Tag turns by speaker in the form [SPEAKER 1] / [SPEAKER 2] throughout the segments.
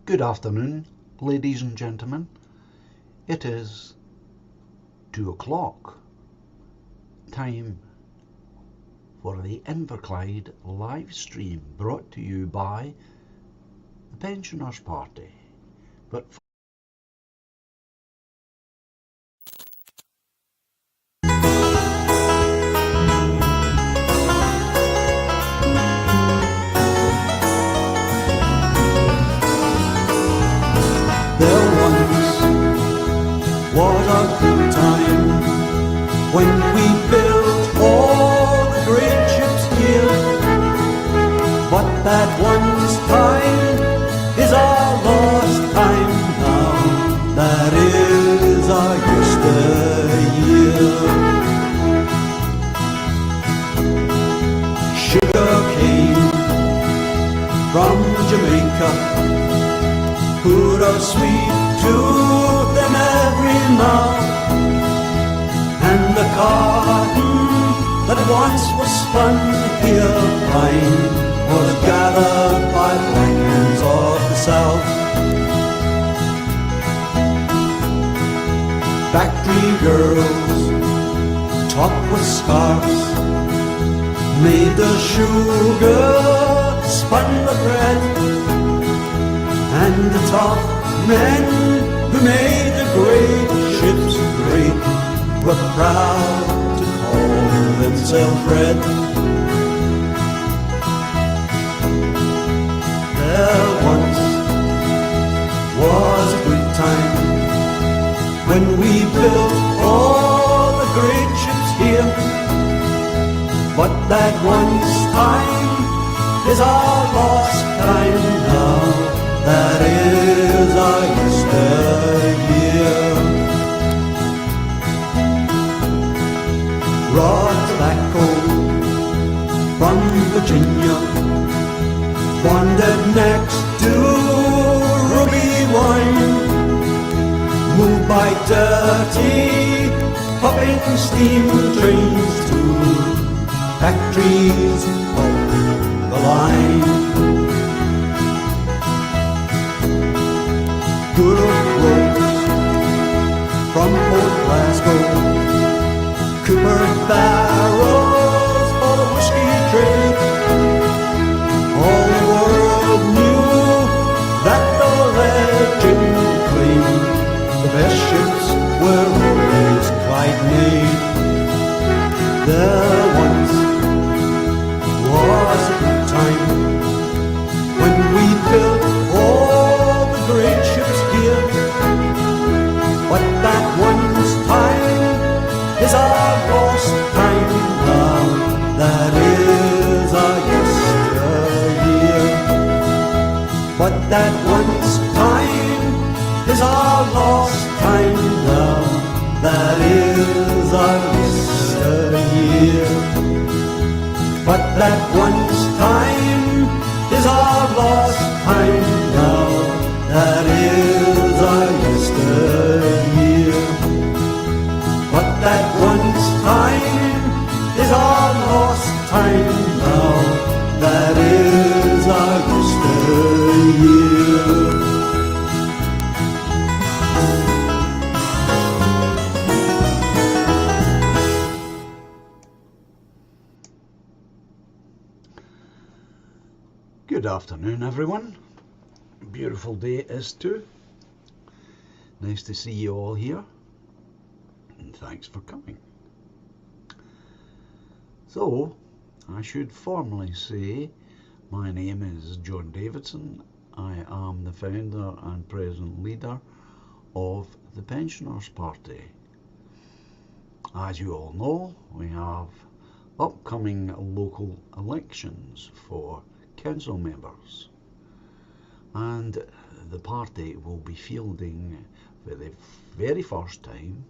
[SPEAKER 1] Good afternoon, ladies and gentlemen. It is 2 o'clock. Time for the Inverclyde Live-Stream, brought to you by the Pensioners Party. But
[SPEAKER 2] there once was a good time when we built all the great ships here, but that once time is our lost time now. That is our yesteryear. Sugar cane from Jamaica, put a sweet tooth in every mouth, and the cotton that once was spun here fine was gathered by black hands of the South. Factory girls, topped with scarves, made the sugar, spun the bread, and the tough men who made the great ships great were proud to call themselves red. There once was a good time when we built all the great ships here, but that once time is our lost time now. That is our yesteryear. Raw tobacco from Virginia wandered next to ruby wine, moved by dirty puffing steam trains to factories of the line. Good ropes from Port Glasgow, copper barrels for the whiskey trade. All the world knew that the legend claimed the best ships were always Clyde made. There once was a good time when we built all the great ships here, but that once time is our lost time now. That is our yesteryear. But that once time is our lost time now. That is our yesteryear. But that once time is our lost time now. That is our yesteryear. But that once time is our lost time now. That is our yesteryear.
[SPEAKER 1] good afternoon, everyone. Beautiful day it is too. Nice to see you all here, and thanks for coming. So, I should formally say my name is John Davidson. I am the founder and present leader of the Pensioners Party. As you all know, we have upcoming local elections for council members, and the party will be fielding for the very first time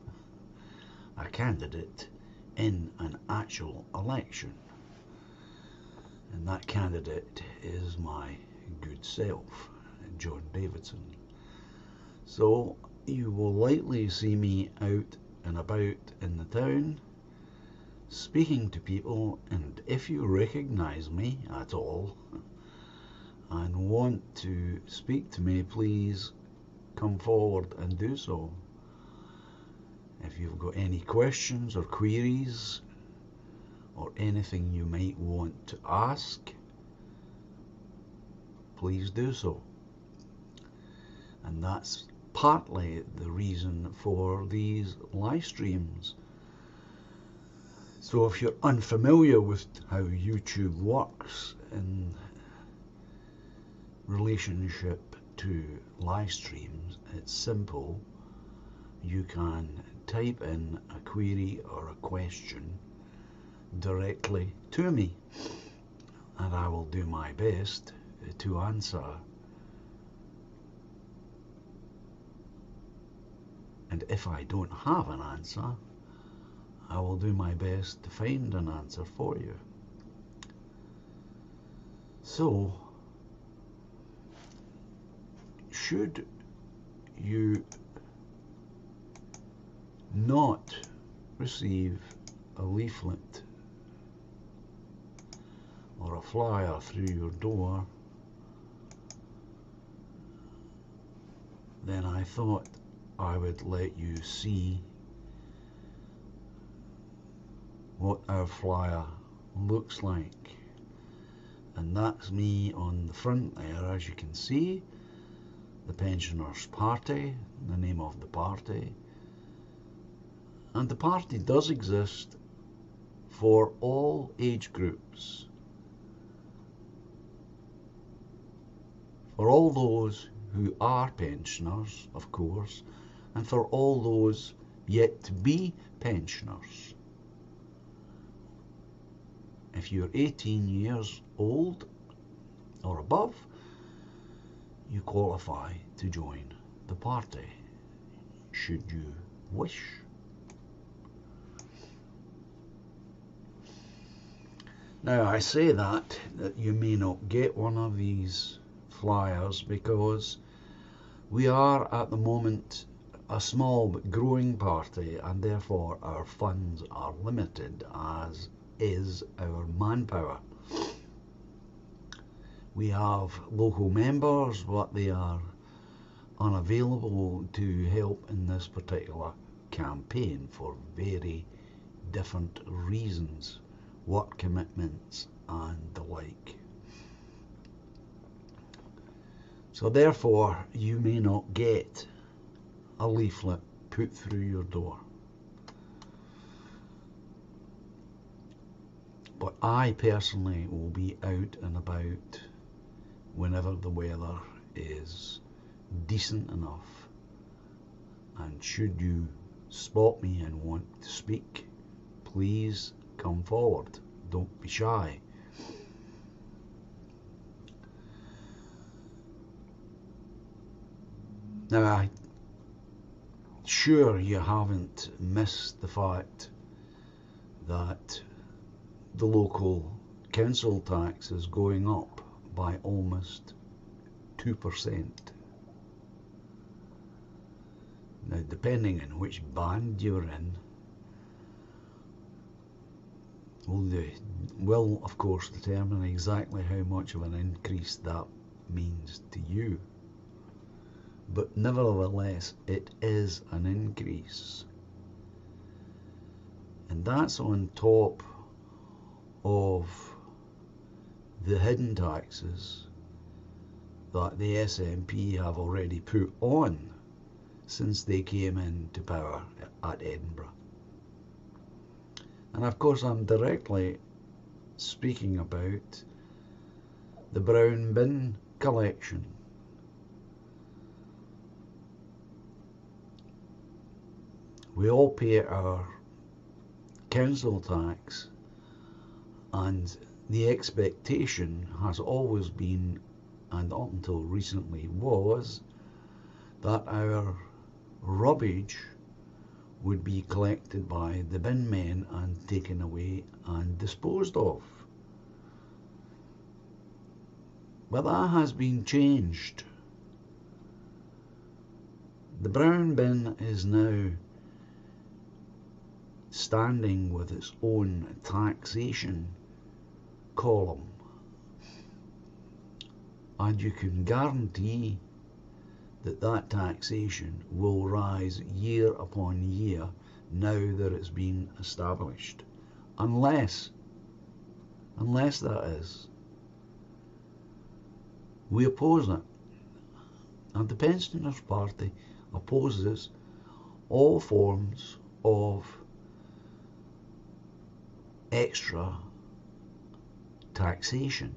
[SPEAKER 1] a candidate in an actual election, and that candidate is my good self, John Davidson. So you will likely see me out and about in the town speaking to people, and if you recognize me at all, I know want to speak to me, please come forward and do so. If you've got any questions or queries or anything you might want to ask, please do so. And that's partly the reason for these live streams. So if you're unfamiliar with how YouTube works in relationship to live streams, it's simple. You can type in a query or a question directly to me, and I will do my best to answer. And if I don't have an answer, I will do my best to find an answer for you. So, should you not receive a leaflet or a flyer through your door, then I thought I would let you see what our flyer looks like. And that's me on the front there, as you can see, the Pensioners Party, the name of the party. And the party does exist for all age groups, for all those who are pensioners, of course, and for all those yet to be pensioners. If you're 18 years old or above, you qualify to join the party, should you wish. Now, I say that you may not get one of these flyers because we are at the moment a small but growing party, and therefore our funds are limited, as is our manpower. We have local members, but they are unavailable to help in this particular campaign for very different reasons, work commitments and the like. So therefore you may not get a leaflet put through your door. But I personally will be out and about whenever the weather is decent enough. And should you spot me and want to speak, please come forward. Don't be shy. Now, I'm sure you haven't missed the fact that the local council tax is going up by almost 2%. Now, depending on which band you're in, will of course determine exactly how much of an increase that means to you. But nevertheless, it is an increase. And that's on top of the hidden taxes that the SNP have already put on since they came into power at Edinburgh. And of course I'm directly speaking about the brown bin collection. We all pay our council tax, and the expectation has always been, and up until recently was, that our rubbish would be collected by the bin men and taken away and disposed of. But that has been changed. The brown bin is now standing with its own taxation column. and you can guarantee that that taxation will rise year upon year now that it's been established, unless that is, we oppose it. And the Pensioners Party opposes all forms of extra taxation.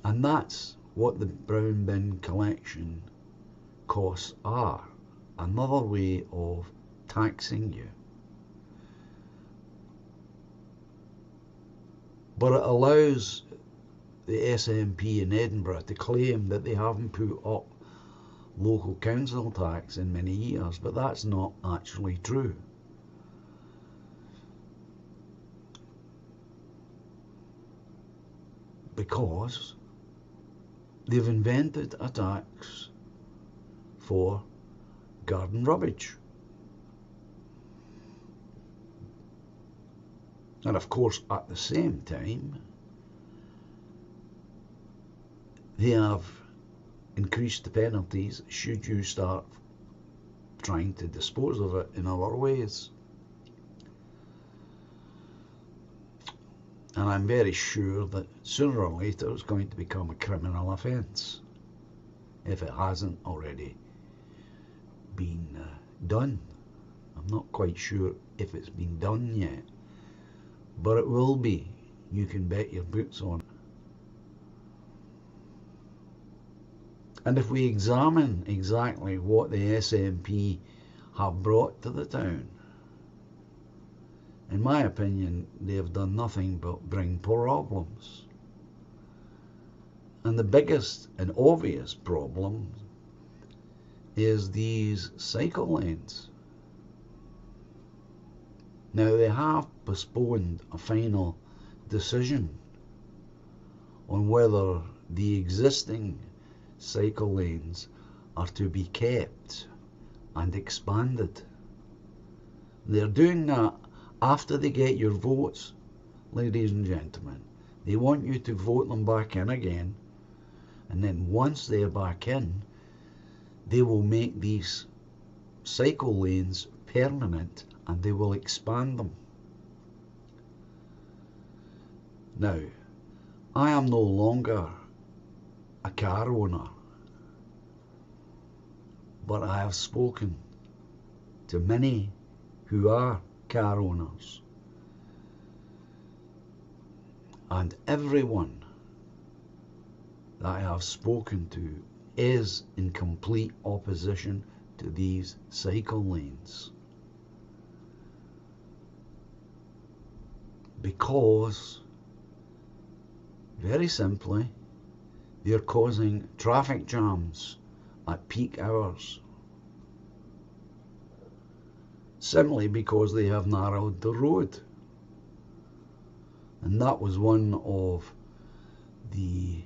[SPEAKER 1] And that's what the brown bin collection costs are. Another way of taxing you. But it allows the SNP in Edinburgh to claim that they haven't put up local council tax in many years, but that's not actually true. Because they've invented a tax for garden rubbish. And of course, at the same time, they have increased the penalties should you start trying to dispose of it in other ways. And I'm very sure that sooner or later it's going to become a criminal offence, if it hasn't already been done. I'm not quite sure if it's been done yet, but it will be. You can bet your boots on it. And if we examine exactly what the SNP have brought to the town, in my opinion, they have done nothing but bring problems. And the biggest and obvious problem is these cycle lanes. Now, they have postponed a final decision on whether the existing cycle lanes are to be kept and expanded. They're doing that after they get your votes, ladies and gentlemen. They want you to vote them back in again, and then once they're back in, they will make these cycle lanes permanent and they will expand them. Now, I am no longer a car owner, but I have spoken to many who are car owners, and everyone that I have spoken to is in complete opposition to these cycle lanes, because very simply they're causing traffic jams at peak hours, simply because they have narrowed the road. And that was one of the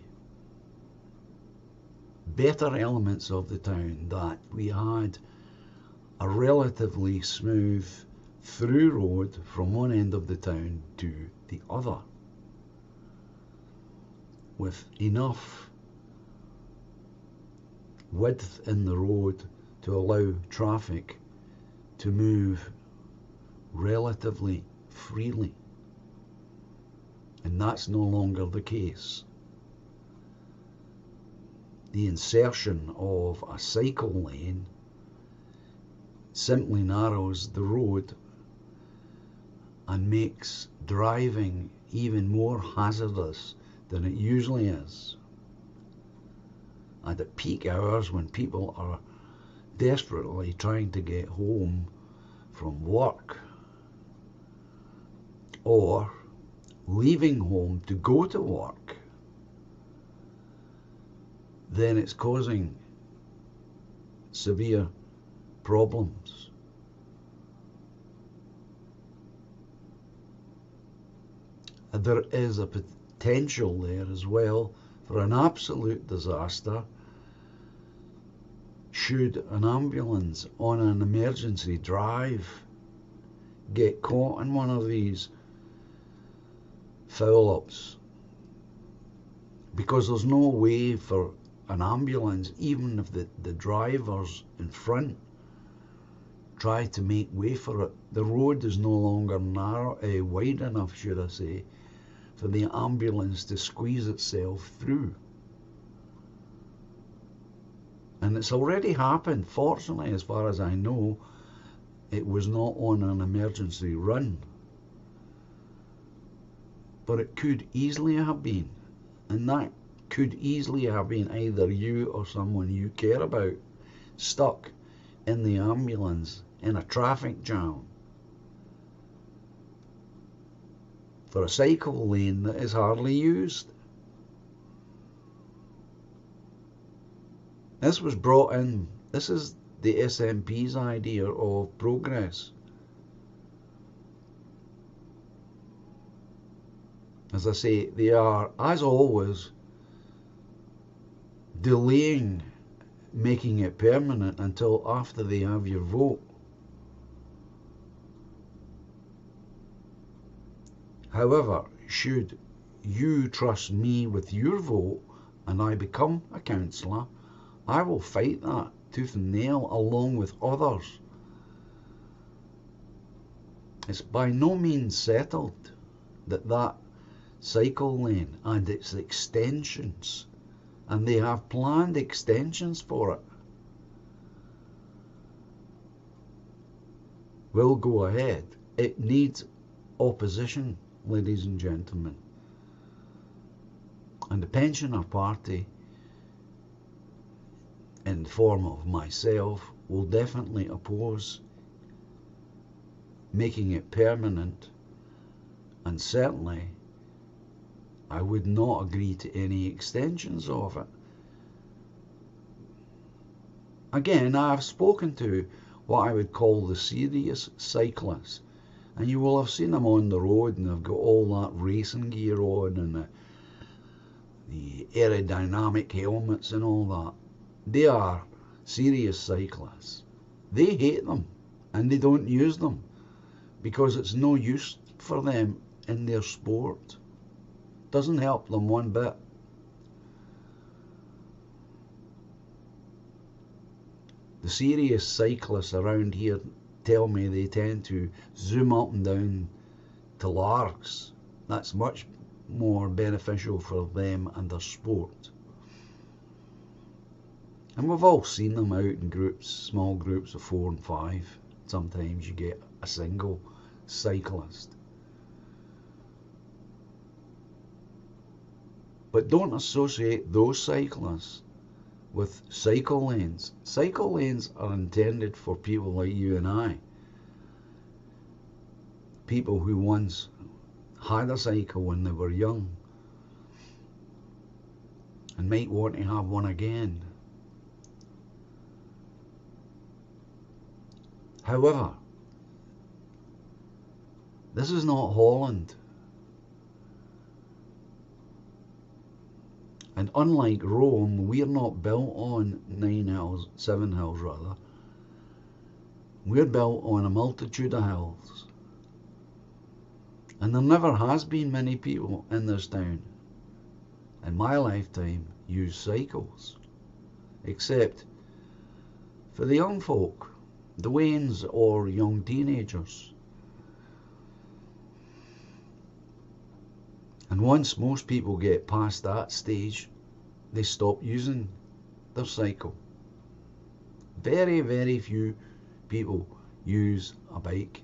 [SPEAKER 1] better elements of the town, that we had a relatively smooth through road from one end of the town to the other, with enough width in the road to allow traffic to move relatively freely. And that's no longer the case. The insertion of a cycle lane simply narrows the road and makes driving even more hazardous than it usually is. And at peak hours, when people are desperately trying to get home from work or leaving home to go to work, then it's causing severe problems. And there is a potential there as well for an absolute disaster should an ambulance on an emergency drive get caught in one of these foul-ups, because there's no way for an ambulance, even if the drivers in front try to make way for it. The road is no longer narrow, wide enough, should I say, for the ambulance to squeeze itself through. And it's already happened. Fortunately, as far as I know, it was not on an emergency run. But it could easily have been. And that could easily have been either you or someone you care about stuck in the ambulance in a traffic jam for a cycle lane that is hardly used. This was brought in, this is the SNP's idea of progress. As I say, they are, as always, delaying making it permanent until after they have your vote. However, should you trust me with your vote and I become a councillor, I will fight that tooth and nail along with others. It's by no means settled that that cycle lane and its extensions, and they have planned extensions for it, will go ahead. It needs opposition, ladies and gentlemen. And the Pensioner Party, in the form of myself, will definitely oppose making it permanent, and certainly I would not agree to any extensions of it. Again, I've spoken to what I would call the serious cyclists, and you will have seen them on the road, and they've got all that racing gear on and the aerodynamic helmets and all that. They are serious cyclists. They hate them and they don't use them because it's no use for them in their sport. Doesn't help them one bit. The serious cyclists around here tell me they tend to zoom up and down to larks. That's much more beneficial for them and their sport. And we've all seen them out in groups, small groups of 4 and 5. Sometimes you get a single cyclist. But don't associate those cyclists with cycle lanes. Cycle lanes are intended for people like you and I. People who once had a cycle when they were young and might want to have one again. However, this is not Holland. And unlike Rome, we're not built on 7 hills rather. We're built on a multitude of hills. And there never has been many people in this town in my lifetime use cycles, except for the young folk, the Waynes or young teenagers. And once most people get past that stage, they stop using their cycle. Very, very few people use a bike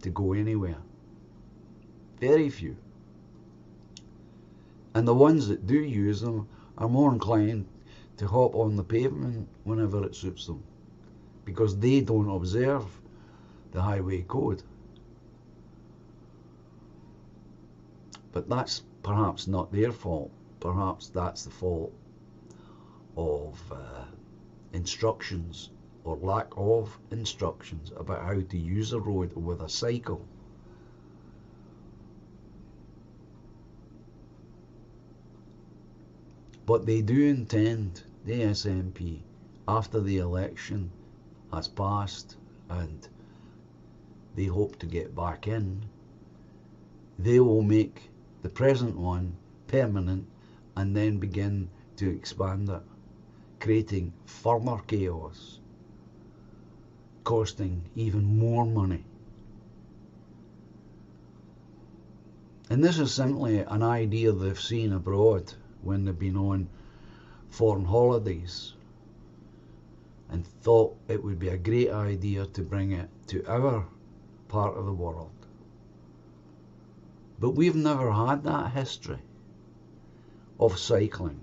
[SPEAKER 1] to go anywhere. Very few. And the ones that do use them are more inclined to hop on the pavement whenever it suits them, because they don't observe the highway code. But that's perhaps not their fault. Perhaps that's the fault of instructions or lack of instructions about how to use a road with a cycle. But they do intend, the SNP, after the election has passed and they hope to get back in, they will make the present one permanent and then begin to expand it, creating further chaos, costing even more money. And this is simply an idea they've seen abroad when they've been on foreign holidays and thought it would be a great idea to bring it to our part of the world. But we've never had that history of cycling,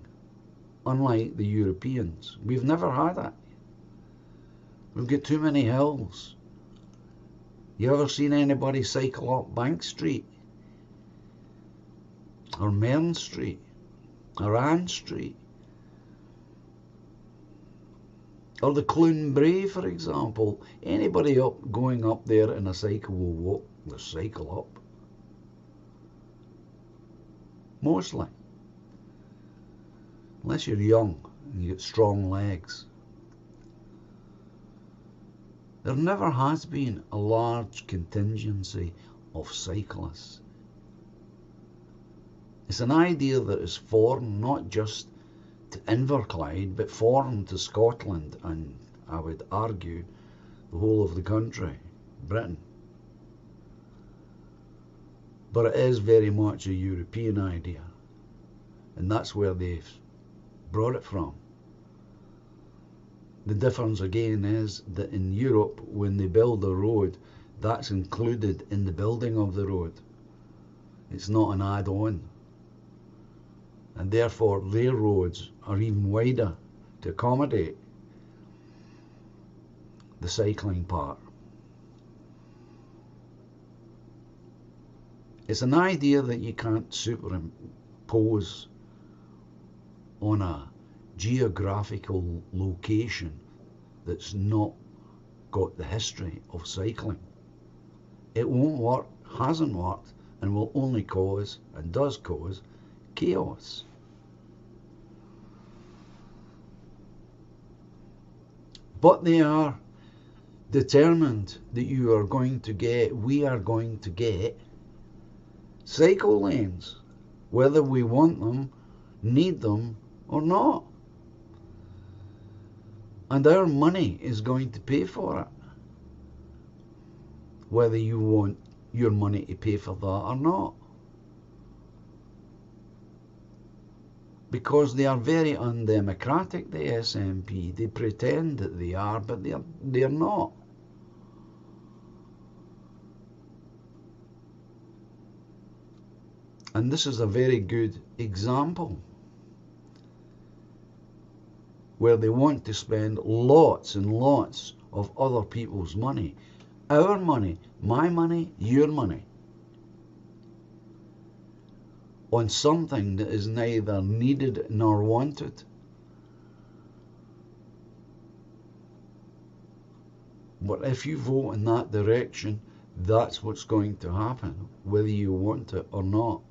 [SPEAKER 1] unlike the Europeans. We've never had it. We've got too many hills. You ever seen anybody cycle up Bank Street? Or Mearn Street? Or Ann Street? Or the Clune Brae, for example. Anybody going up there in a cycle will walk the cycle up. Mostly. Unless you're young and you get strong legs. There never has been a large contingency of cyclists. It's an idea that is foreign not just to Inverclyde, but foreign to Scotland and, I would argue, the whole of the country, Britain. But it is very much a European idea, and that's where they've brought it from. The difference again is that in Europe, when they build a road, that's included in the building of the road. It's not an add-on. And therefore their roads are even wider to accommodate the cycling part. It's an idea that you can't superimpose on a geographical location that's not got the history of cycling. It won't work, hasn't worked, and will only cause, and does cause, chaos. But they are determined that you are going to get, we are going to get cycle lanes, whether we want them, need them, or not. And our money is going to pay for it, whether you want your money to pay for that or not. Because they are very undemocratic, the SNP. They pretend that they are, but they're not. And this is a very good example where they want to spend lots and lots of other people's money. Our money, my money, your money, on something that is neither needed nor wanted. But if you vote in that direction, that's what's going to happen, whether you want it or not.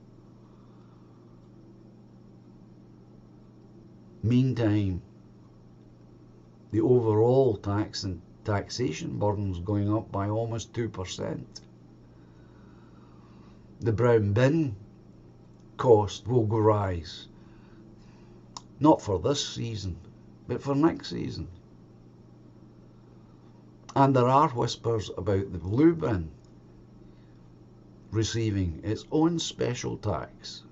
[SPEAKER 1] Meantime, the overall tax and taxation burden is going up by almost 2%. The brown bin cost will rise, not for this season, but for next season. And there are whispers about the blue bin receiving its own special tax.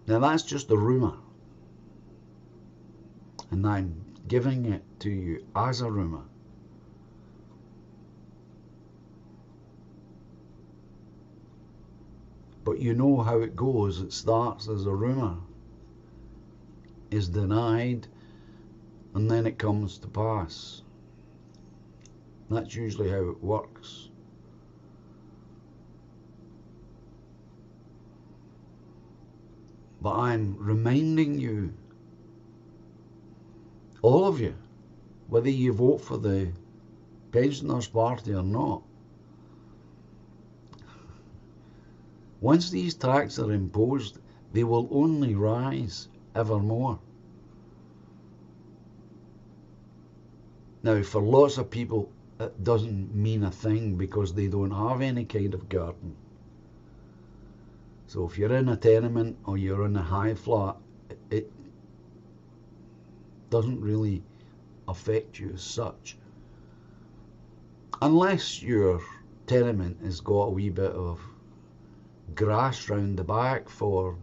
[SPEAKER 1] Now that's just a rumour, and I'm giving it to you as a rumour. But you know how it goes. It starts as a rumour, is denied, and then it comes to pass. That's usually how it works. But I'm reminding you, all of you, whether you vote for the Pensioners Party or not, once these taxes are imposed, they will only rise evermore. Now, for lots of people, it doesn't mean a thing because they don't have any kind of garden. So if you're in a tenement or you're in a high flat, it doesn't really affect you as such. Unless your tenement has got a wee bit of grass round the back for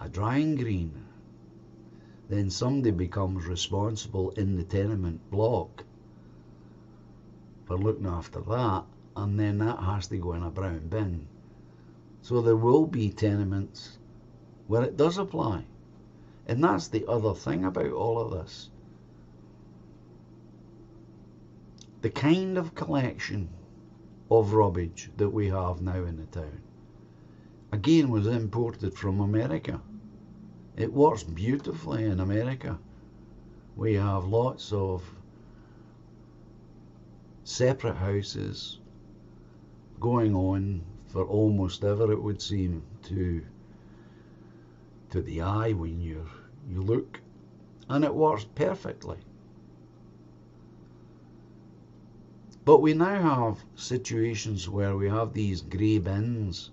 [SPEAKER 1] a drying green, then somebody becomes responsible in the tenement block for looking after that, and then that has to go in a brown bin. So there will be tenements where it does apply. And that's the other thing about all of this. The kind of collection of rubbish that we have now in the town, again, was imported from America. It works beautifully in America. We have lots of separate houses going on for almost ever, it would seem, to the eye when you look, and it works perfectly. But we now have situations where we have these grey bins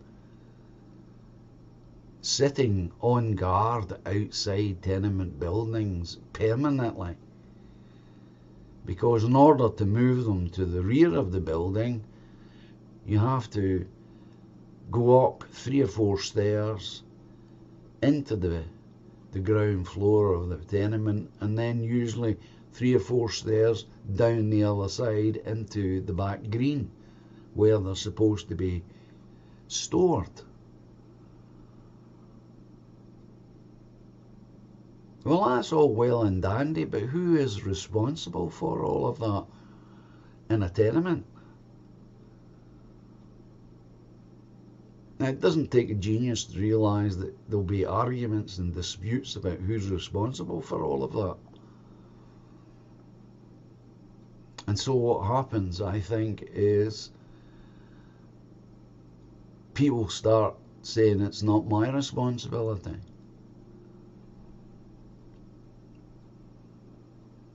[SPEAKER 1] sitting on guard outside tenement buildings permanently, because in order to move them to the rear of the building, you have to go up 3 or 4 stairs into the ground floor of the tenement, and then usually 3 or 4 stairs down the other side into the back green where they're supposed to be stored. Well, that's all well and dandy, but who is responsible for all of that in a tenement? Now, it doesn't take a genius to realise that there'll be arguments and disputes about who's responsible for all of that. And so what happens, I think, is people start saying it's not my responsibility.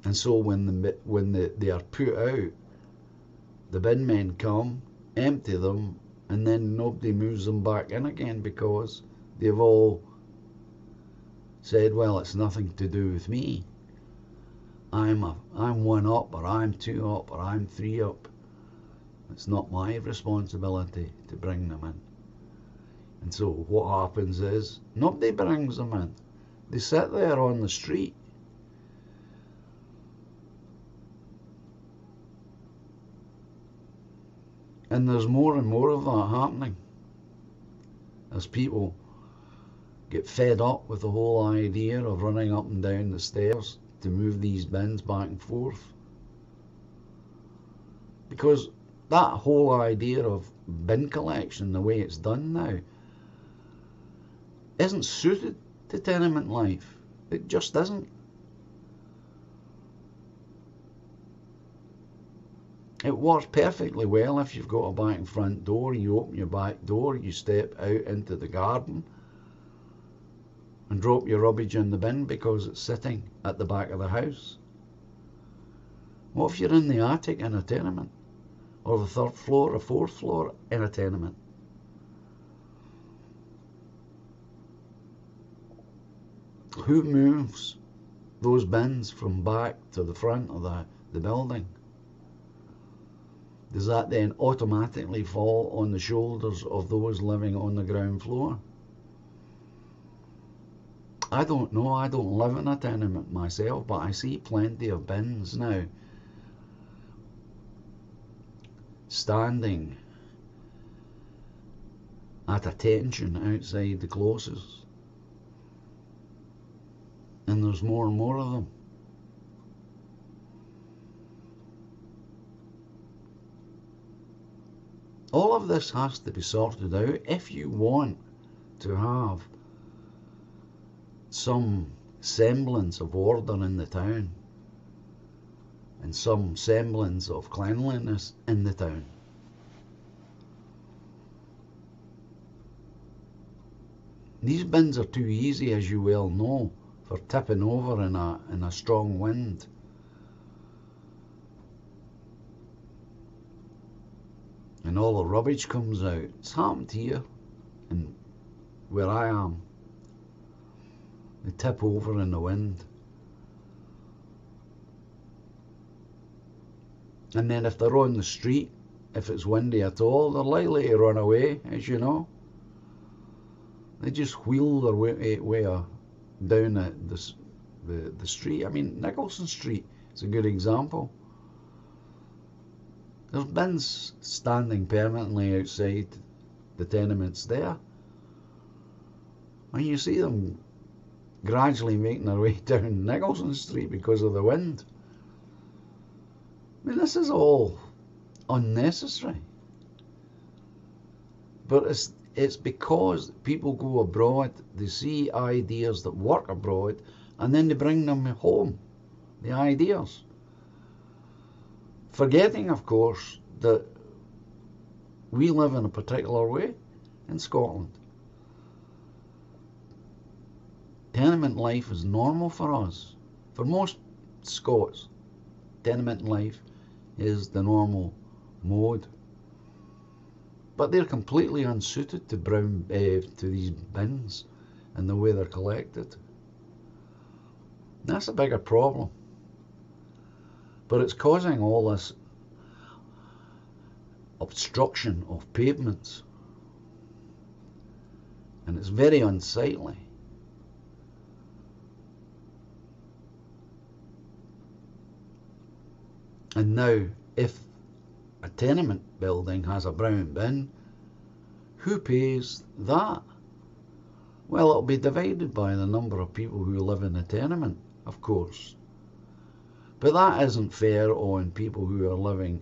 [SPEAKER 1] And so when they are put out, the bin men come, empty them, and then nobody moves them back in again, because they've all said, well, it's nothing to do with me. I'm 1 up, or I'm 2 up, or I'm 3 up. It's not my responsibility to bring them in. And so what happens is nobody brings them in. They sit there on the street. And there's more and more of that happening as people get fed up with the whole idea of running up and down the stairs to move these bins back and forth. Because that whole idea of bin collection, the way it's done now, isn't suited to tenement life. It just isn't. It works perfectly well if you've got a back and front door. You open your back door, you step out into the garden and drop your rubbish in the bin because it's sitting at the back of the house. What if you're in the attic in a tenement, or the 3rd floor or 4th floor in a tenement? Who moves those bins from back to the front of the building? Does that then automatically fall on the shoulders of those living on the ground floor? I don't know. I don't live in a tenement myself, but I see plenty of bins now standing at attention outside the closes. And there's more and more of them. All of this has to be sorted out if you want to have some semblance of order in the town and some semblance of cleanliness in the town. These bins are too easy, as you well know, for tipping over in a strong wind. And all the rubbish comes out. It's happened here and where I am, they tip over in the wind. And then if they're on the street, if it's windy at all, they're likely to run away, as you know. They just wheel their way down the street. I mean, Nicholson Street is a good example. There's bins standing permanently outside the tenements there. And you see them gradually making their way down Nicholson Street because of the wind. I mean, this is all unnecessary. But it's because people go abroad, they see ideas that work abroad, and then they bring them home, the ideas. Forgetting, of course, that we live in a particular way in Scotland. Tenement life is normal for us. For most Scots, tenement life is the normal mode. But they're completely unsuited to to these bins and the way they're collected. That's a bigger problem. But it's causing all this obstruction of pavements. And it's very unsightly. And now, if a tenement building has a brown bin, who pays that? Well, it'll be divided by the number of people who live in the tenement, of course. But that isn't fair on people who are living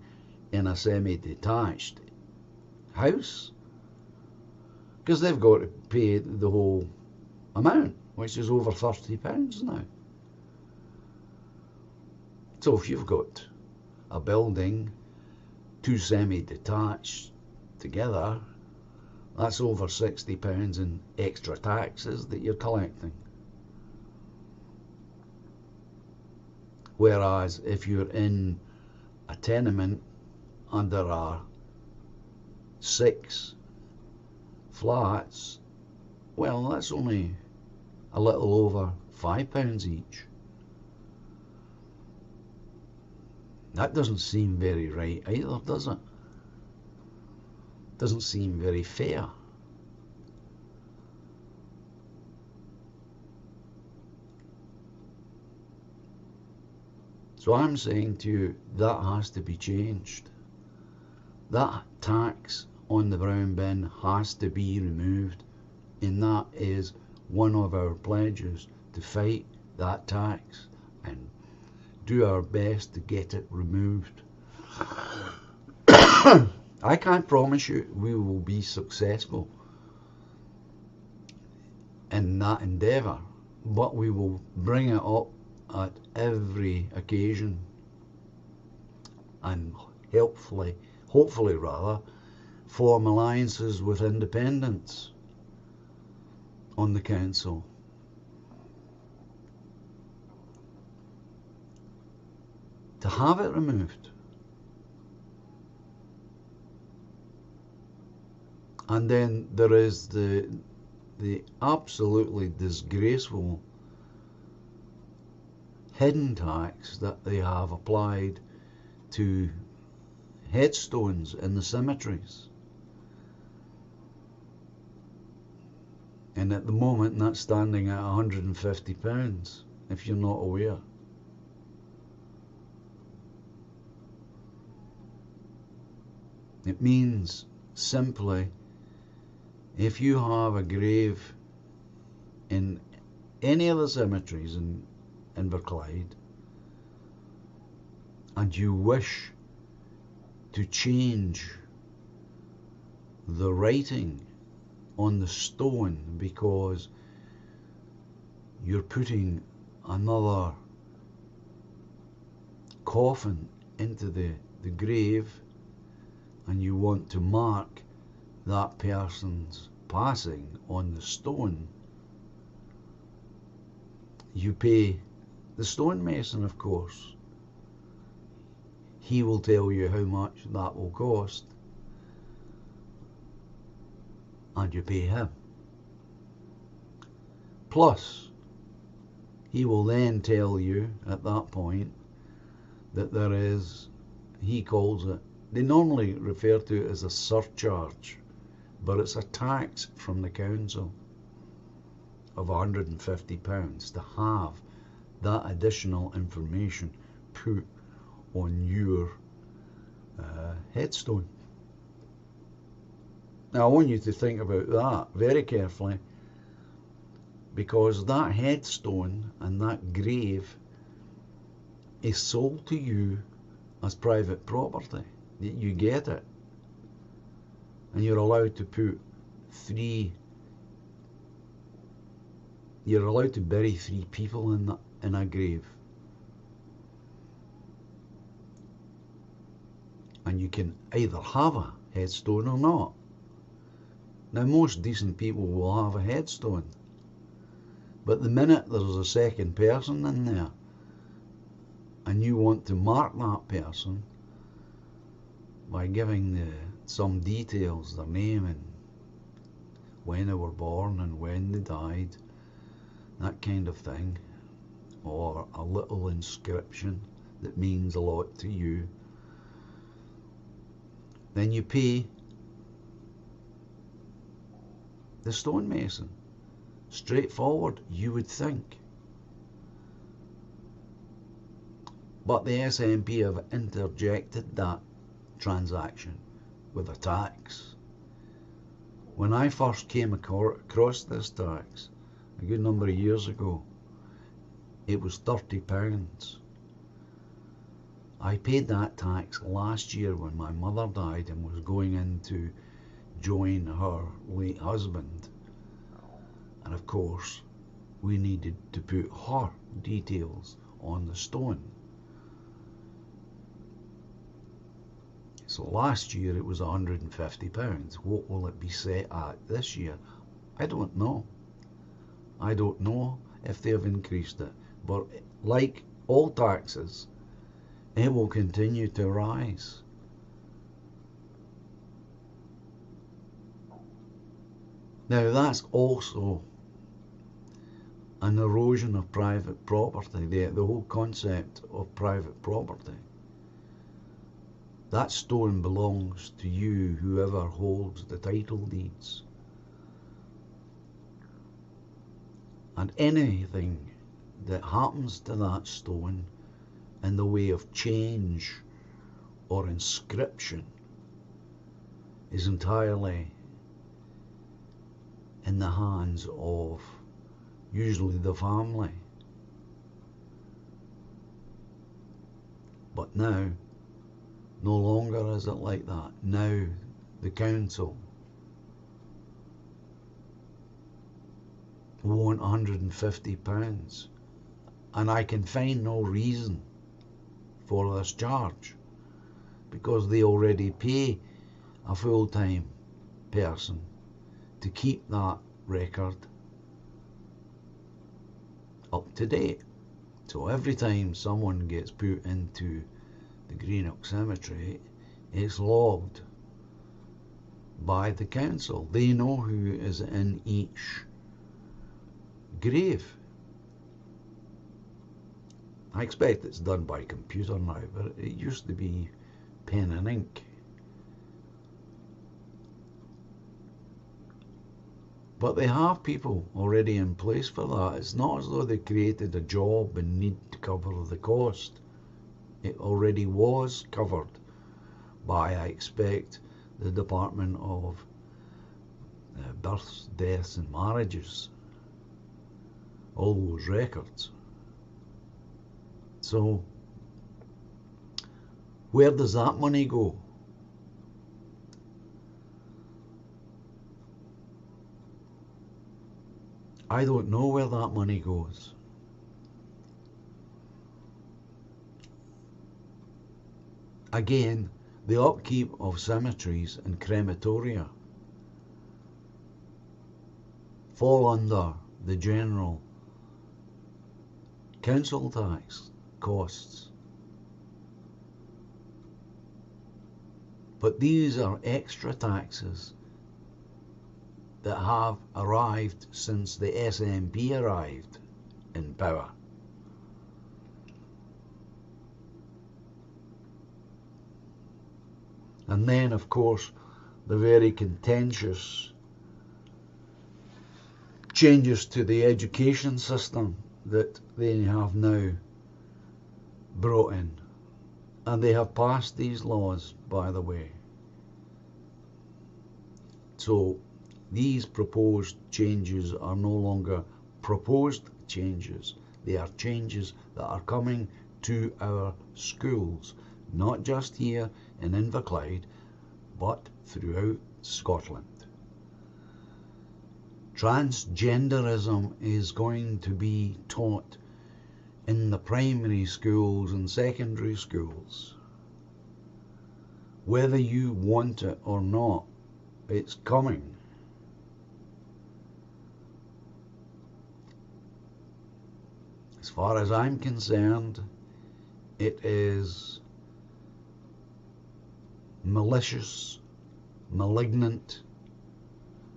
[SPEAKER 1] in a semi-detached house, because they've got to pay the whole amount, which is over £30 now. So if you've got a building, 2 semi-detached together, that's over £60 in extra taxes that you're collecting. Whereas if you're in a tenement and there are 6 flats, well, that's only a little over £5 each. That doesn't seem very right either, does it? Doesn't seem very fair. So I'm saying to you, that has to be changed. That tax on the brown bin has to be removed, and that is one of our pledges, to fight that tax and do our best to get it removed. I can't promise you we will be successful in that endeavour, but we will bring it up at every occasion and hopefully form alliances with independents on the council. To have it removed. And then there is the absolutely disgraceful hidden tax that they have applied to headstones in the cemeteries. And at the moment that's standing at £150, if you're not aware. It means simply, if you have a grave in any of the cemeteries in Inverclyde and you wish to change the writing on the stone because you're putting another coffin into the grave, and you want to mark that person's passing on the stone, you pay the stonemason, of course. He will tell you how much that will cost, and you pay him. Plus, he will then tell you at that point that there is, he calls it, they normally refer to it as a surcharge, but it's a tax from the council of £150 to have that additional information put on your headstone. Now I want you to think about that very carefully, because that headstone and that grave is sold to you as private property. You get it, and you're allowed to put you're allowed to bury 3 people in a grave, and you can either have a headstone or not. Now most decent people will have a headstone, but the minute there's a second person in there and you want to mark that person by giving some details, their name and when they were born and when they died, that kind of thing, or a little inscription that means a lot to you, then you pay the stonemason. Straightforward, you would think. But the SNP have interjected that transaction with a tax. When I first came across this tax a good number of years ago, it was £30. I paid that tax last year when my mother died and was going in to join her late husband, and of course we needed to put her details on the stone. So last year it was £150. What will it be set at this year? I don't know. I don't know if they have increased it, but like all taxes, it will continue to rise. Now that's also an erosion of private property, the whole concept of private property. That stone belongs to you, whoever holds the title deeds. And anything that happens to that stone in the way of change or inscription is entirely in the hands of usually the family. But now, no longer is it like that. Now the council want £150, and I can find no reason for this charge, because they already pay a full-time person to keep that record up to date. So every time someone gets put into the Greenock Cemetery, it's logged by the council. They know who is in each grave. I expect it's done by computer now, but it used to be pen and ink. But they have people already in place for that. It's not as though they created a job and need to cover the cost. It already was covered by, I expect, the Department of Births, Deaths and Marriages. All those records. So, where does that money go? I don't know where that money goes. Again, the upkeep of cemeteries and crematoria fall under the general council tax costs. But these are extra taxes that have arrived since the SNP arrived in power. And then, of course, the very contentious changes to the education system that they have now brought in. And they have passed these laws, by the way. So these proposed changes are no longer proposed changes. They are changes that are coming to our schools, not just here in Inverclyde, but throughout Scotland. Transgenderism is going to be taught in the primary schools and secondary schools. Whether you want it or not, it's coming. As far as I'm concerned, it is malicious, malignant,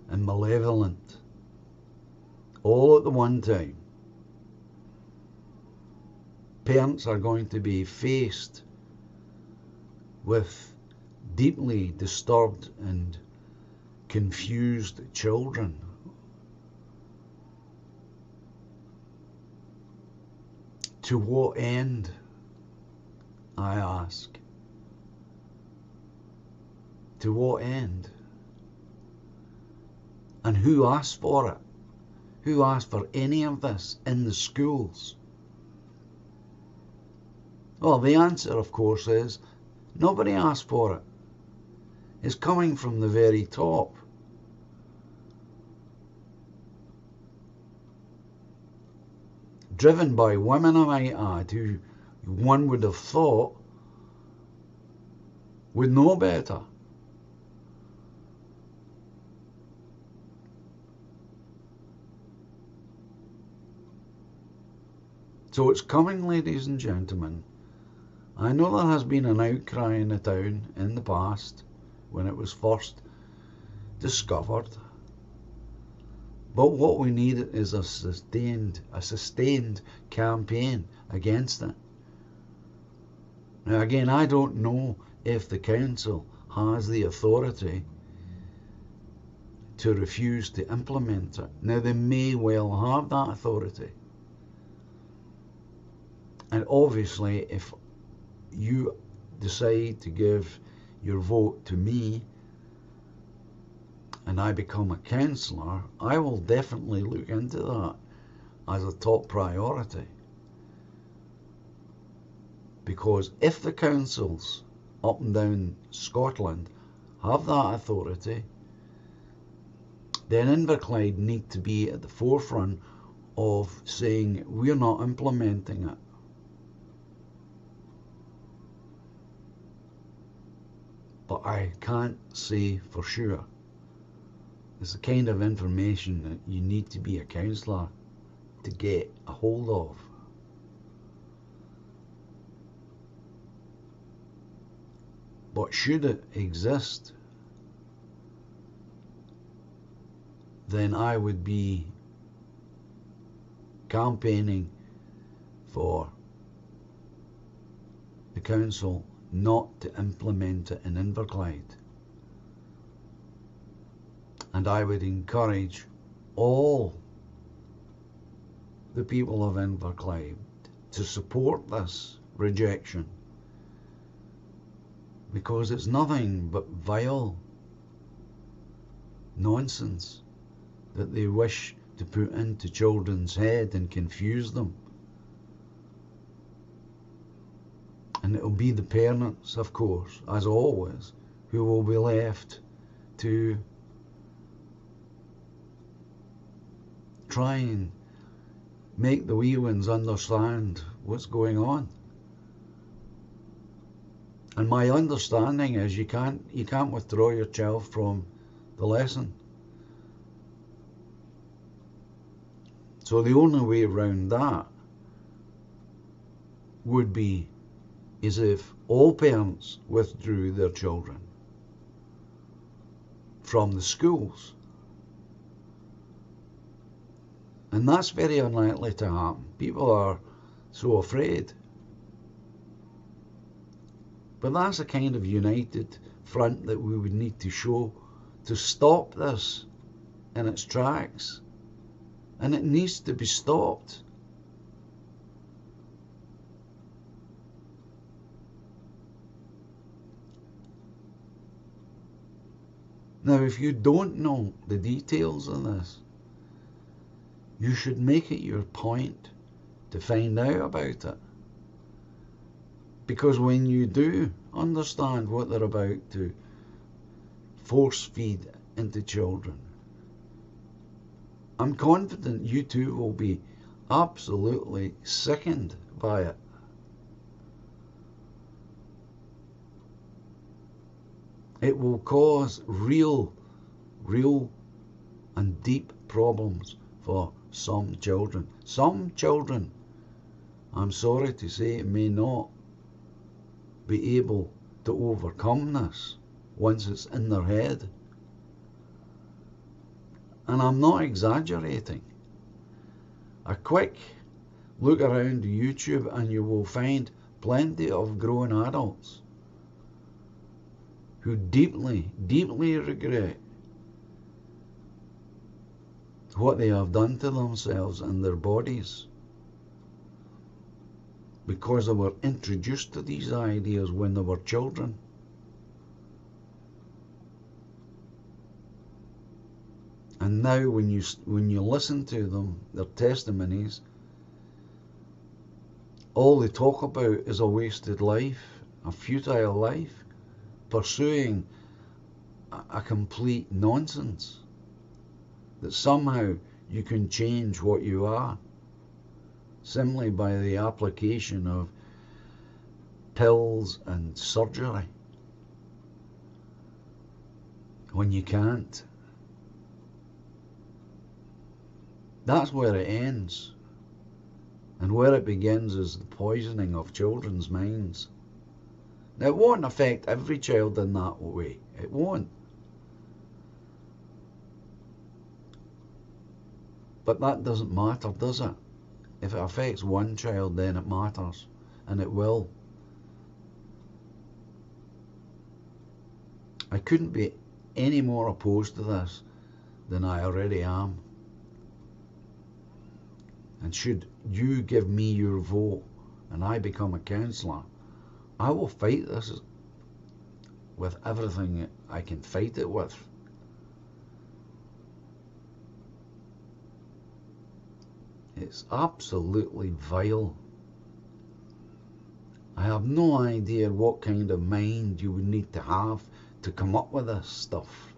[SPEAKER 1] and malevolent, all at the one time. Parents are going to be faced with deeply disturbed and confused children. To what end, I ask? To what end? And who asked for it? Who asked for any of this in the schools? Well, the answer, of course, is nobody asked for it. It's coming from the very top. Driven by women, I might add, who one would have thought would know better. So it's coming, ladies and gentlemen. I know there has been an outcry in the town in the past when it was first discovered. But what we need is a sustained campaign against it. Now again, I don't know if the council has the authority to refuse to implement it. Now they may well have that authority. And obviously if you decide to give your vote to me and I become a councillor, I will definitely look into that as a top priority. Because if the councils up and down Scotland have that authority, then Inverclyde need to be at the forefront of saying we're not implementing it. But I can't say for sure. It's the kind of information that you need to be a councillor to get a hold of. But should it exist, then I would be campaigning for the council not to implement it in Inverclyde. And I would encourage all the people of Inverclyde to support this rejection, because it's nothing but vile nonsense that they wish to put into children's head and confuse them. And it'll be the parents, of course, as always, who will be left to try and make the wee ones understand what's going on. And my understanding is you can't withdraw your child from the lesson. So the only way around that would be is if all parents withdrew their children from the schools. And that's very unlikely to happen. People are so afraid. But that's a kind of united front that we would need to show to stop this in its tracks. And it needs to be stopped. Now, if you don't know the details of this, you should make it your point to find out about it. Because when you do understand what they're about to force feed into children, I'm confident you too will be absolutely sickened by it. It will cause real and deep problems for some children. Some children, I'm sorry to say, may not be able to overcome this once it's in their head. And I'm not exaggerating. A quick look around YouTube and you will find plenty of grown adults who deeply regret what they have done to themselves and their bodies because they were introduced to these ideas when they were children. And now when you listen to them, their testimonies, all they talk about is a wasted life, a futile life, pursuing a complete nonsense, that somehow you can change what you are simply by the application of pills and surgery, when you can't. That's where it ends. And where it begins is the poisoning of children's minds. Now, it won't affect every child in that way. It won't. But that doesn't matter, does it? If it affects one child, then it matters. And it will. I couldn't be any more opposed to this than I already am. And should you give me your vote and I become a councillor, I will fight this with everything I can fight it with. It's absolutely vile. I have no idea what kind of mind you would need to have to come up with this stuff.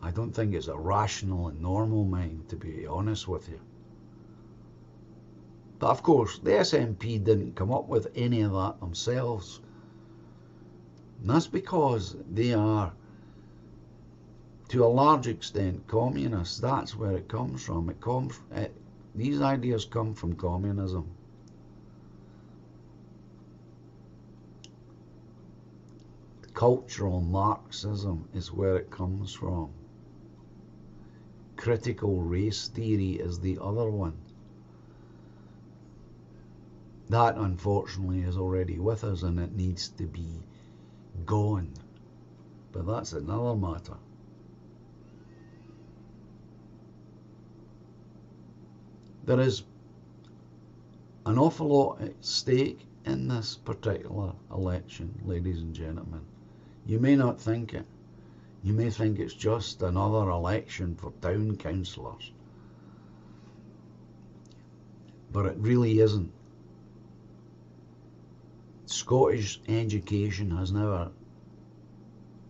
[SPEAKER 1] I don't think it's a rational and normal mind, to be honest with you. But of course, the SNP didn't come up with any of that themselves. And that's because they are, to a large extent, communists. That's where it comes from. These ideas come from communism. Cultural Marxism is where it comes from. Critical race theory is the other one. That, unfortunately, is already with us and it needs to be gone. But that's another matter. There is an awful lot at stake in this particular election, ladies and gentlemen. You may not think it. You may think it's just another election for town councillors. But it really isn't. Scottish education has never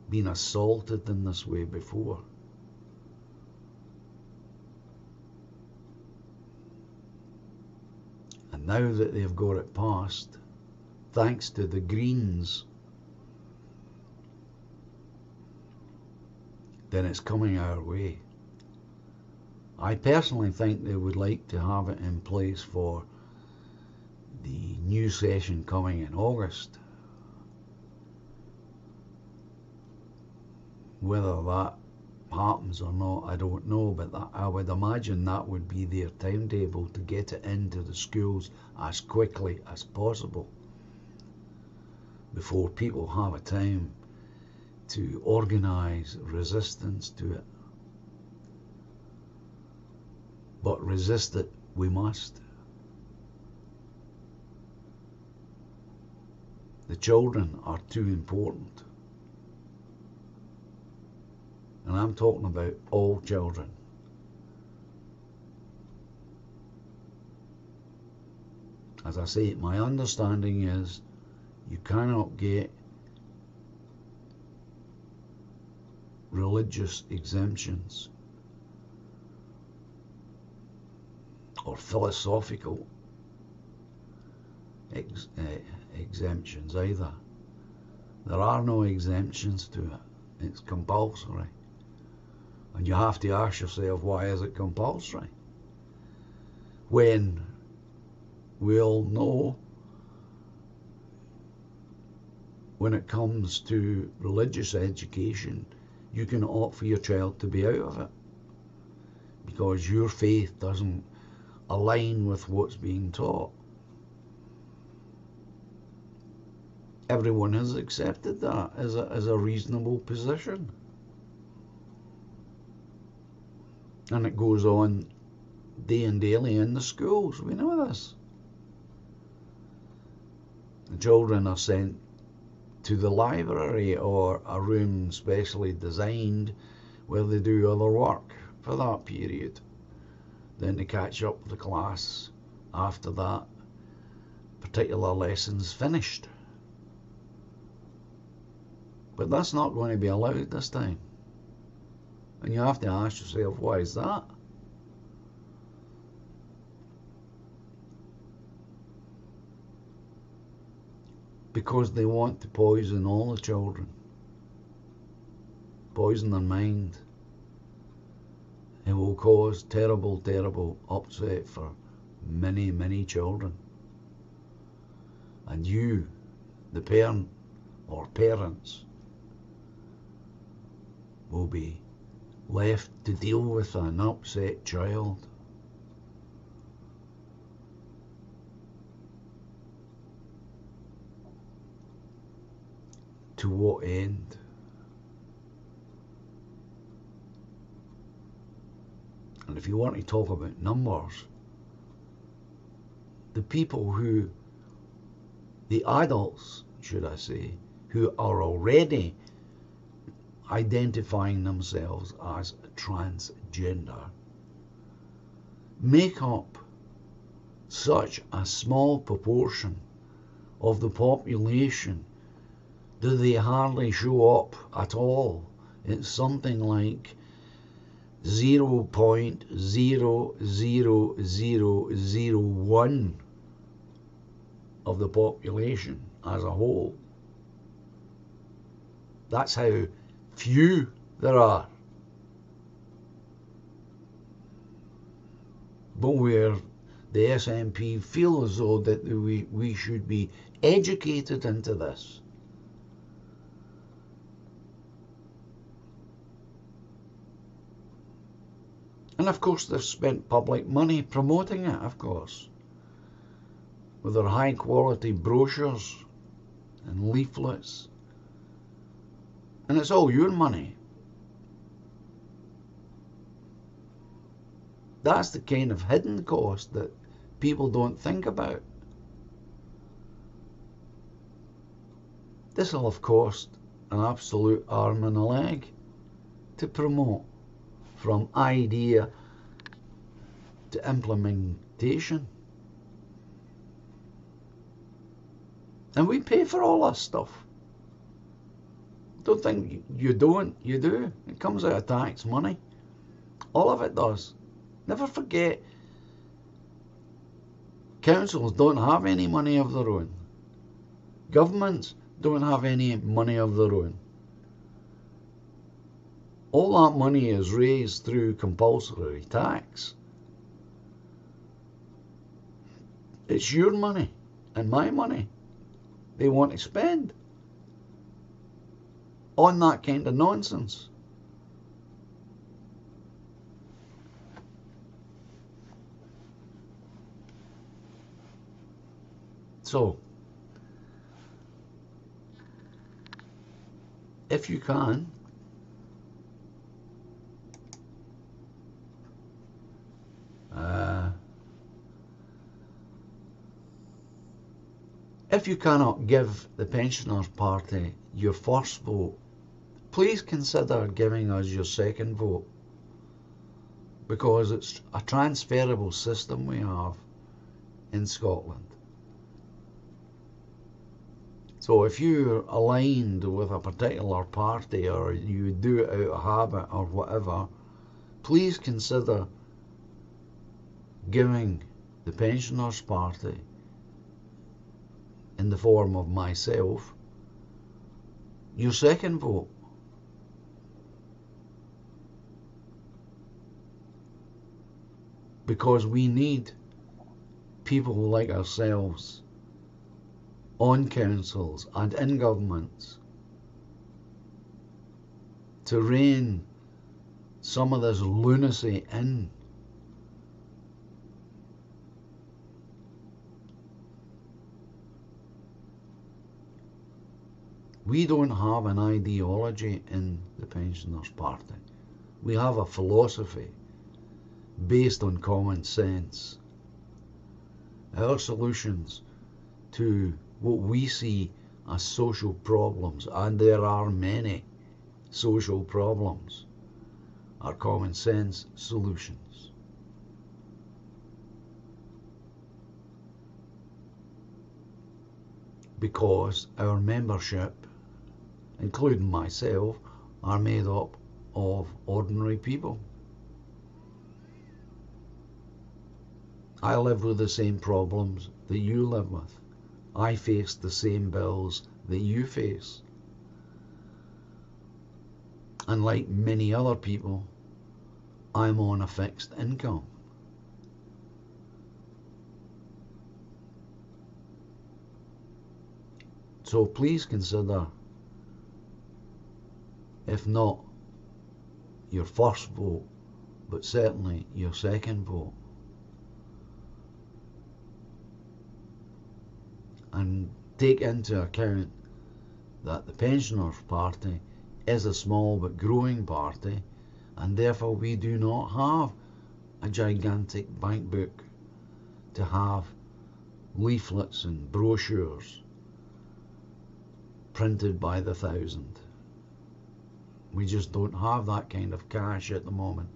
[SPEAKER 1] been assaulted in this way before. And now that they've got it passed, thanks to the Greens, then it's coming our way. I personally think they would like to have it in place for the new session coming in August. Whether that happens or not, I don't know, but I would imagine that would be their timetable, to get it into the schools as quickly as possible before people have a time to organise resistance to it. But resist it we must. The children are too important. And I'm talking about all children. As I say, my understanding is you cannot get religious exemptions or philosophical exemptions either. There are no exemptions to it. It's compulsory. And you have to ask yourself, why is it compulsory? When we all know, when it comes to religious education, you can opt for your child to be out of it because your faith doesn't align with what's being taught. Everyone has accepted that as a reasonable position. And it goes on day and daily in the schools. We know this. The children are sent to the library or a room specially designed where they do other work for that period. Then they catch up with the class after that particular lesson's finished. But that's not going to be allowed this time. And you have to ask yourself, why is that? Because they want to poison all the children. Poison their mind. It will cause terrible, terrible upset for many, many children. And you, the parent or parents, will be left to deal with an upset child. To what end? And if you want to talk about numbers, the people who, the adults, should I say, who are already identifying themselves as transgender, make up such a small proportion of the population that they hardly show up at all. It's something like 0.00001 of the population as a whole. That's how few there are. But where the SNP feel as though that we should be educated into this. And of course they've spent public money promoting it, of course, with their high quality brochures and leaflets. And it's all your money. That's the kind of hidden cost that people don't think about. This will have cost an absolute arm and a leg to promote, from idea to implementation. And we pay for all that stuff. Don't think you don't, you do. It comes out of tax money. All of it does. Never forget, councils don't have any money of their own. Governments don't have any money of their own. All that money is raised through compulsory tax. It's your money and my money they want to spend on that kind of nonsense. So, if you can, if you cannot give the Pensioners Party your first vote, please consider giving us your second vote, because it's a transferable system we have in Scotland. So if you're aligned with a particular party, or you do it out of habit or whatever, please consider giving the Pensioners Party, in the form of myself, your second vote. Because we need people like ourselves on councils and in governments to rein some of this lunacy in. We don't have an ideology in the Pensioners Party. We have a philosophy based on common sense. Our solutions to what we see as social problems, and there are many social problems, are common sense solutions. Because our membership, including myself, are made up of ordinary people. I live with the same problems that you live with. I face the same bills that you face. And like many other people, I'm on a fixed income. So please consider, if not your first vote, but certainly your second vote. And take into account that the Pensioners Party is a small but growing party, and therefore we do not have a gigantic bank book to have leaflets and brochures printed by the thousand. We just don't have that kind of cash at the moment.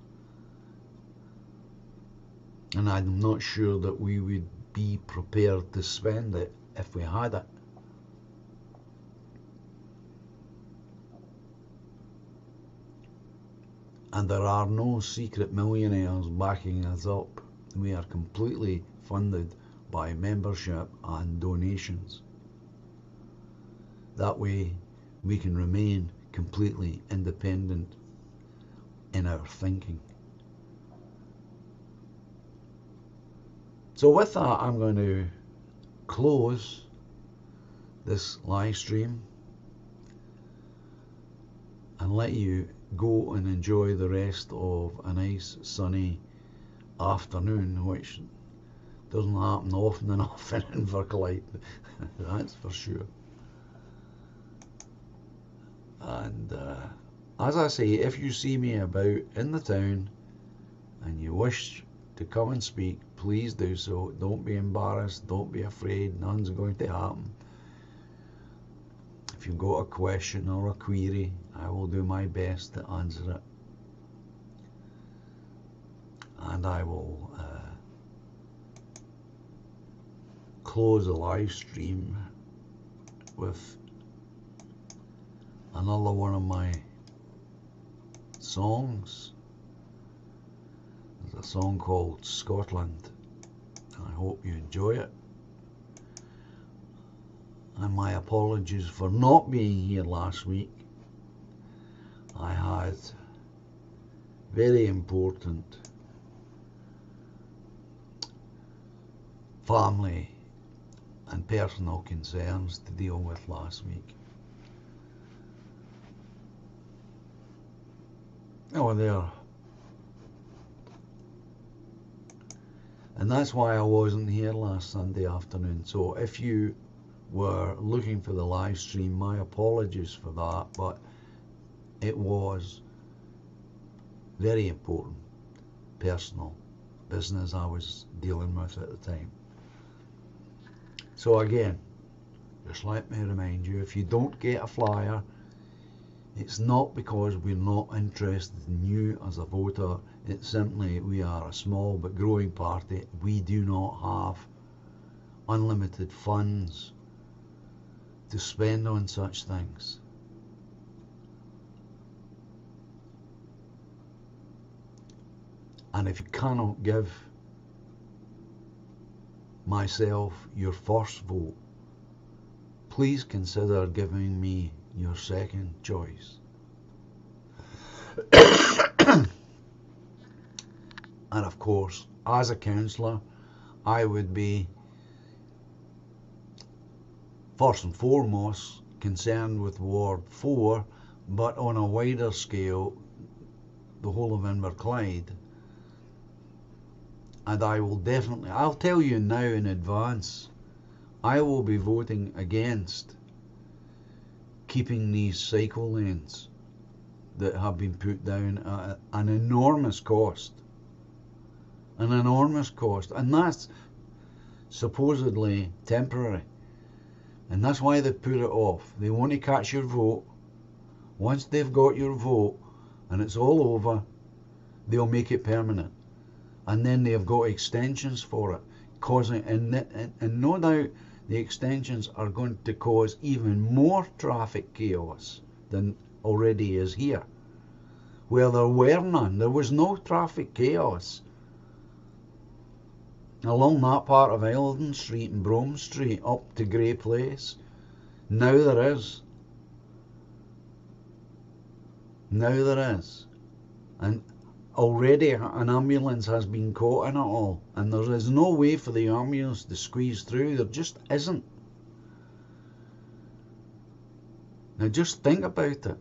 [SPEAKER 1] And I'm not sure that we would be prepared to spend it if we had it. And there are no secret millionaires backing us up. We are completely funded by membership and donations. That way we can remain completely independent in our thinking. So with that, I'm going to close this live stream and let you go and enjoy the rest of a nice sunny afternoon, which doesn't happen often enough in Inverclyde, that's for sure. And as I say, if you see me about in the town and you wish to come and speak, please do so. Don't be embarrassed, don't be afraid, none's going to happen. If you've got a question or a query, I will do my best to answer it. And I will close the live stream with another one of my songs. There's a song called Scotland. I hope you enjoy it. And my apologies for not being here last week. I had very important family and personal concerns to deal with last week. And that's why I wasn't here last Sunday afternoon. So if you were looking for the live stream, my apologies for that, but it was very important personal business I was dealing with at the time. So again, just let me remind you, if you don't get a flyer, it's not because we're not interested in you as a voter. It's simply we are a small but growing party. We do not have unlimited funds to spend on such things. And if you cannot give myself your first vote, please consider giving me your second choice. And of course, as a councillor, I would be first and foremost concerned with Ward 4, but on a wider scale, the whole of Inverclyde. And I will definitely, I'll tell you now in advance, I will be voting against keeping these cycle lanes that have been put down at an enormous cost. An enormous cost. And that's supposedly temporary. And that's why they put it off. They want to catch your vote. Once they've got your vote and it's all over, they'll make it permanent. And then they've got extensions for it, causing, and no doubt the extensions are going to cause even more traffic chaos than already is here. Where there were none, there was no traffic chaos along that part of Eildon Street and Brougham Street up to Grey Place. Now there is. Now there is. And already an ambulance has been caught in it all, and there is no way for the ambulance to squeeze through. There just isn't. Now just think about it.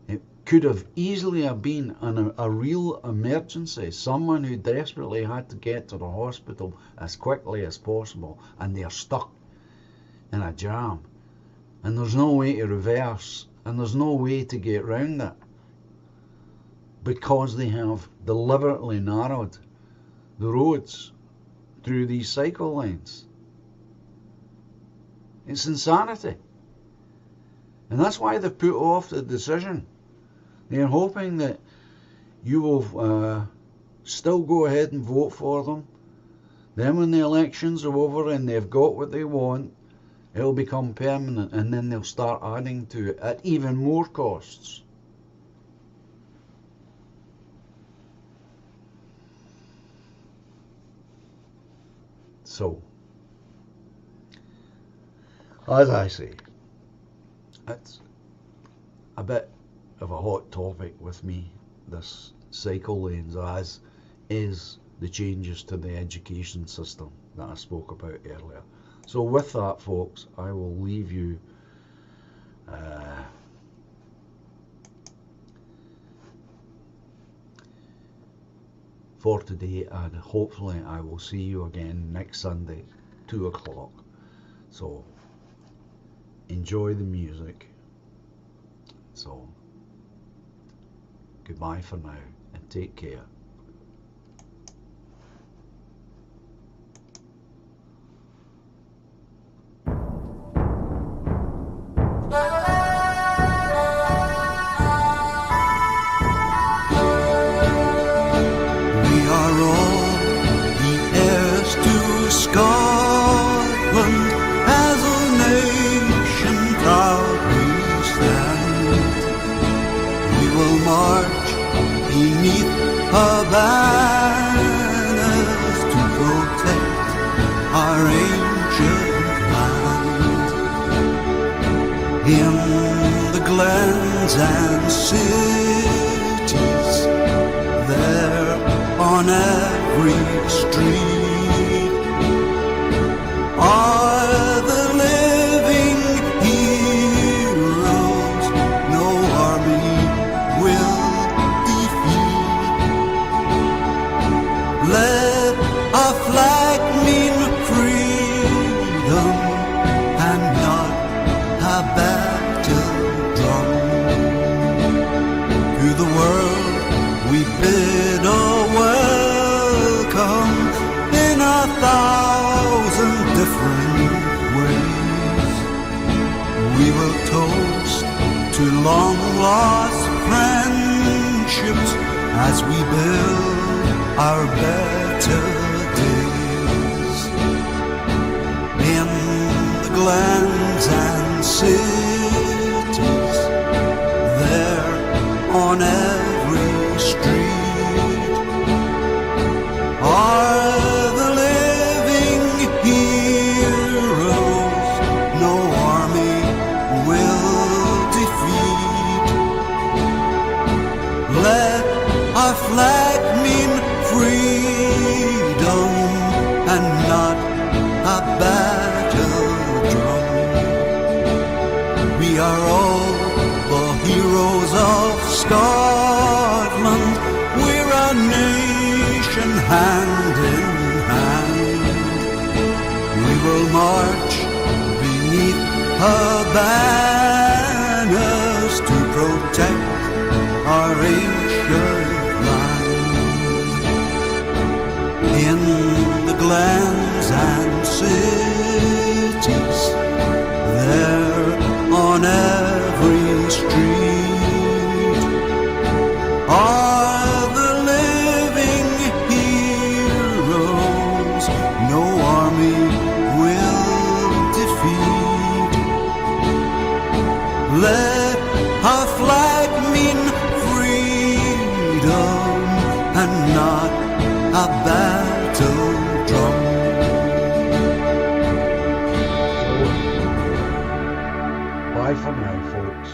[SPEAKER 1] It could have easily have been a real emergency, someone who desperately had to get to the hospital as quickly as possible, and they're stuck in a jam, and there's no way to reverse, and there's no way to get round it, because they have deliberately narrowed the roads through these cycle lanes. It's insanity. And that's why they've put off the decision. They're hoping that you will still go ahead and vote for them. Then when the elections are over and they've got what they want, it'll become permanent, and then they'll start adding to it at even more costs. So, as I say, it's a bit of a hot topic with me, this cycle lanes, as is the changes to the education system that I spoke about earlier. So with that, folks, I will leave you for today, and hopefully I will see you again next Sunday, 2 o'clock. So enjoy the music. So goodbye for now, and take care.
[SPEAKER 2] Scotland, as a nation proudly stand, we will march beneath her banners to protect our ancient land. In the glens and cities, there on every street, are the living heroes no army will defeat. Let as we build our better days in the glens and cities, there on every street are the living heroes no army will defeat. Let our flag mean freedom and not a battle drum. We are all the heroes of Scotland. We're a nation hand in hand. We will march beneath her banners to protect our ancient land. In the glens and cities, there on every street are the living heroes no army will defeat. Let our flag mean freedom and not a battle drum.
[SPEAKER 1] Bye for now, folks.